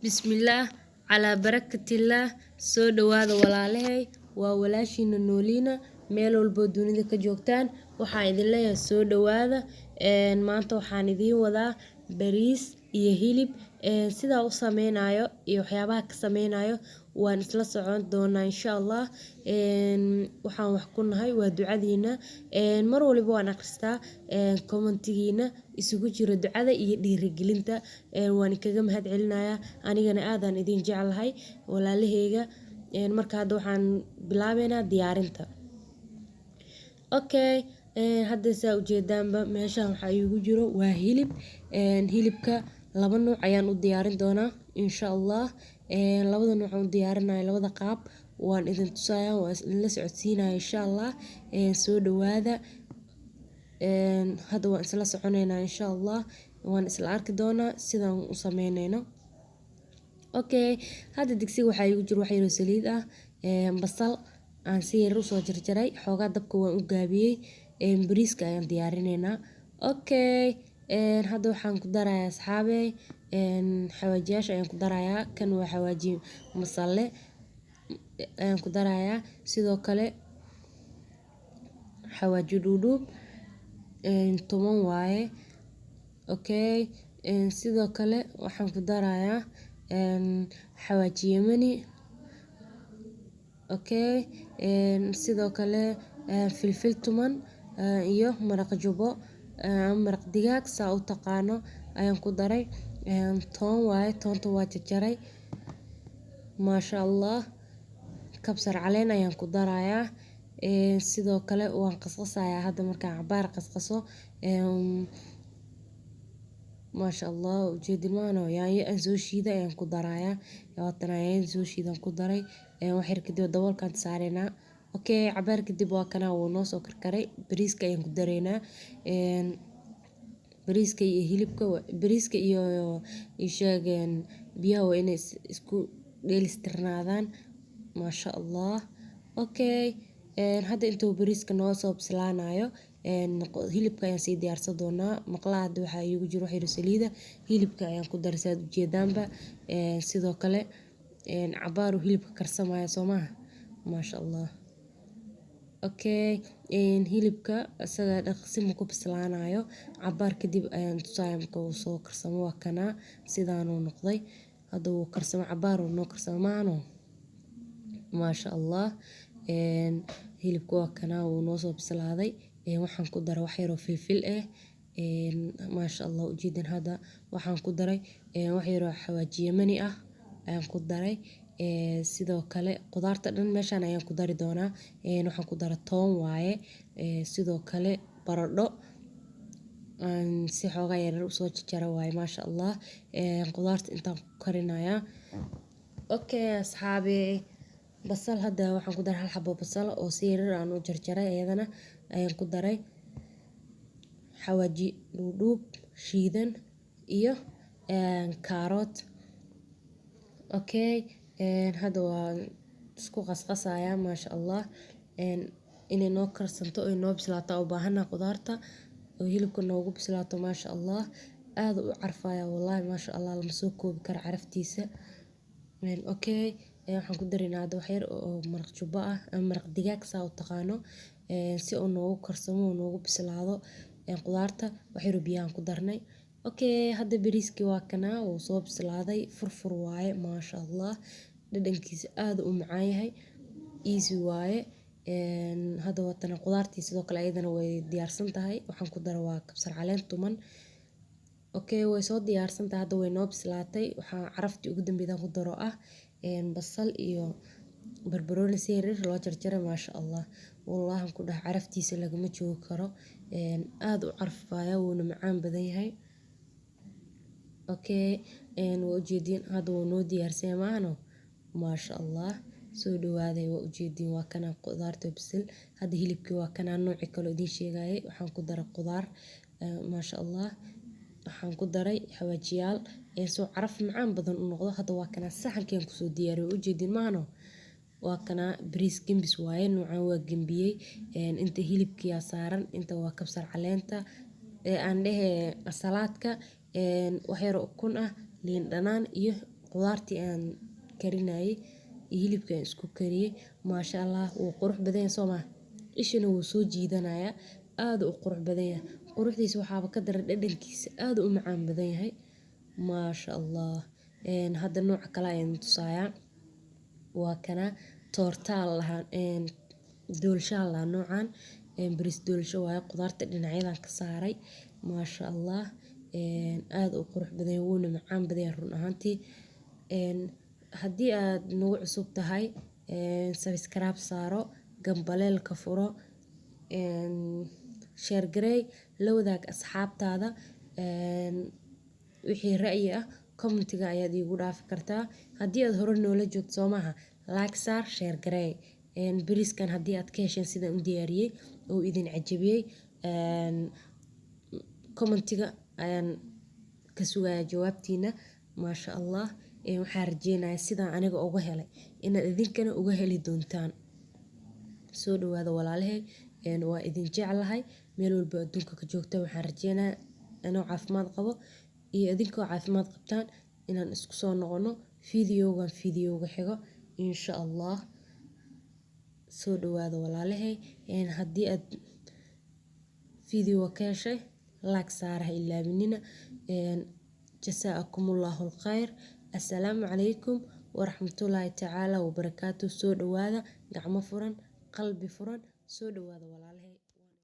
Bismillah calaa barakatillah soo dhawaada walaalahey waa walaashiina Noolina meel walbo dunida ka joogtaan waxaan idin leeyahay soo dhawaada maanta waxaan idin wadaa bariis iyo hilib sida u sameynayo iyo waxyaabaha ka sameynayo waan isla socon doonaa insha Allah waxaan wax ku nahay waa ducadiina mar waliba waan akhristaa commentigiina isugu jiro ducada iyo dhiirigelinta waan kaga mahad celinayaa anigana aadaan idin jecelahay walaalaheyga marka hadda waxaan bilaabeynaa diyaarinta okay hadda saa ujeedaanba meeshaan waxa igu jiro waa hilib hilibka laba nooc ayaan u diyaarin doonaa insha Allah labada nooc aan u diyaarinayo labada qaab waan idin tusayaa waan la socodsiinayaa insha Allah soo dhawaada hadda waan isla soconeynaa insha Allah waan isla arki doonaa sidaan u sameyneyno okay hadda digsiga waxa igu jiro wax yar oo saliid ah basal aan si yar u soo jarjaray xoogaa dabka waan u gaabiyay bariiska ayaan diyaarineynaa okay hadda waxaan ku darayaa asxaabey xawaajiyaasha ayaan ku darayaa kan waa xawaaji masale ayaan ku darayaa sidoo kale xawaaji dhuudhuub toban waaye okay sidoo kale waxaan ku darayaa xawaaji yamani okay sidoo kale filfil tuman iyo maraq jubbo maraq digaag saa u taqaano ayaan ku daray toon waaye toonta waa jarjaray maasha Allah kabsar caleen ayaan ku darayaa sidoo kale waan qasqasayaa hadda markaan cabaar qasqaso maasha Allah ujeedinmaano yaanyo aan soo shiiday ayaan ku darayaa yaanyo aan soo shiidan ku daray wax yar kadib daboolkaan saareynaa okay cabaar kadib waa kana wuu noo soo karkaray bariiska ayaan ku dareynaa bariiska iyo hilibka bariiska iyo sheegeen biyaha waa inay isku dheelitirnaadaan maasha Allah okay hadda intuu bariiska noo soo bislaanayo hilibka ayaan sii diyaarsan doonaa maqlaha hadda waxa igu jiro wax yar saliida hilibka ayaan ku daray saad ujeedaanba sidoo kale cabaaru hilibka karsamaya Soomaa maasha Allah okay hilibka asaga dhaqsi ma ku bislaanayo cabaar kadib ayaan tusaaya marka uu soo karsamo waa kana sidaan uu noqday hadda uu karsamo cabaar uu noo karsamaano maasha Allah hilibka waa kana uu noo soo bislaaday waxaan ku daray wax yar oo filfil maasha Allah ujeedin hadda waxaan ku daray wax yar oo xawaaji yamani ah ayaan ku daray sidoo kale qudaarta dhan meeshaan ayaan ku dari doonaa waxaan ku daray toon waaye sidoo kale baradho si xoogaa yar u soo jarjaray waaye maasha Allah qudaarta intaan ku karinayaa okay asxaabi basal hadda waxaan ku daray hal xabo basal oo si yar aan u jarjaray ayadana ayaan ku daray xawaaji dhuudhuub shiidan iyo kaarot okay hadda waan isku qasqasayaa maasha Allah inay noo karsanto oo noo bislaato u baahanaa qudaarta oo hilibka noogu bislaato maasha Allah aad u carfaya wallahi maasha Allah lama soo koobi karo caraftiisa okay waxaan ku dareynaa hadda wax yar oo maraq jubbo ah ama maraq digaag saa u taqaano si uu noogu karsamo oo noogu bislaado qudaarta wax yar oo biyaha ku darnay okay hadda bariiskii waa kana uu soo bislaaday furfur waaye maasha Allah dhadhankiisa aad u macaan yahay easy waaye hadda watana qudaartii sidoo kale ayadana way diyaarsan tahay waxaan ku daray waa kabsar caleen tuman okay way soo diyaarsan tahay hadda way noo bislaatay waxaan caraftii ugu dambeeyay ku daro ah basal iyo barbarooni si yar loo jarjaray maasha Allah wallahi ku dhax caraftiisa lagama joogi karo aad u carfaya wuuna macaan badan yahay okay waa ujeedin hadda wuu noo diyaarsan maano maasha Allah soo dhawaaday waa ujeedin waa kana qudaarta bisil hadda hilibkii waa kana nooc kale idin sheegay waxaan ku daray qudaar maasha Allah waxaan ku daray xawaajiyaal soo caraf macaan badan u noqdo hadda waa kana saxankan ku soo diyaariyay ujeedin maano waa kana bariis gambis waaye noocan waa gambiyay inta hilibkiya saaran inta waa kabsar caleenta aan dhahe salaadka wax yar ukun ah liin dhanaan iyo qudaartii aan karinayay iyo hilibka aan isku kariyay maasha Allah wuu qurux badan yahay soo ma ishana wuu soo jiidanaya aad u qurux badan yahay quruxdiisa waxaaba ka daran dhadhankiisa aad u macaan badan yahay maasha Allah hadda nooca kale ayaan tusayaa waa kana toortaal lahaan doolshaal lahaan noocan bariis doolsho waaye qudaarta dhinacyadan ka saaray maasha Allah aad u qurux badan yahay wuuna macaan badan yahay run ahaantii haddii aad nagu cusub tahay subscribe saaro gambaleelka furo share garey la wadaag asxaabtaada wixii ra'yi ah commentiga ayaad iigu dhaafi kartaa haddii aad hore noola joogto soo maaha like saar share garey bariiskan haddii aad ka hesheen sidaan u diyaariyey oo idin cajabiyey commentiga ayaan ka sugayaa jawaabtiina maasha Allah waxaan rajeynayaa sidaan aniga uga helay inaad idinkana uga heli doontaan soo dhawaada walaalahay waa idin jeclahay meel walba adduunka ka joogta waxaan rajeynayaa inuu caafimaad qabo iyo idinkoo caafimaad qabtaan inaan isku soo noqono fiidiyowga xigo insha Allah soo dhawaada walaalahay haddii aad fiidiyowga ka heshay like saara ha ilaabinina jasaakumullahu alkhayr assalaamu calaykum waraxmatullaahi tacaala wabarakaatu soo dhawaada gacmo furan qalbi furan soo dhawaada walaalahay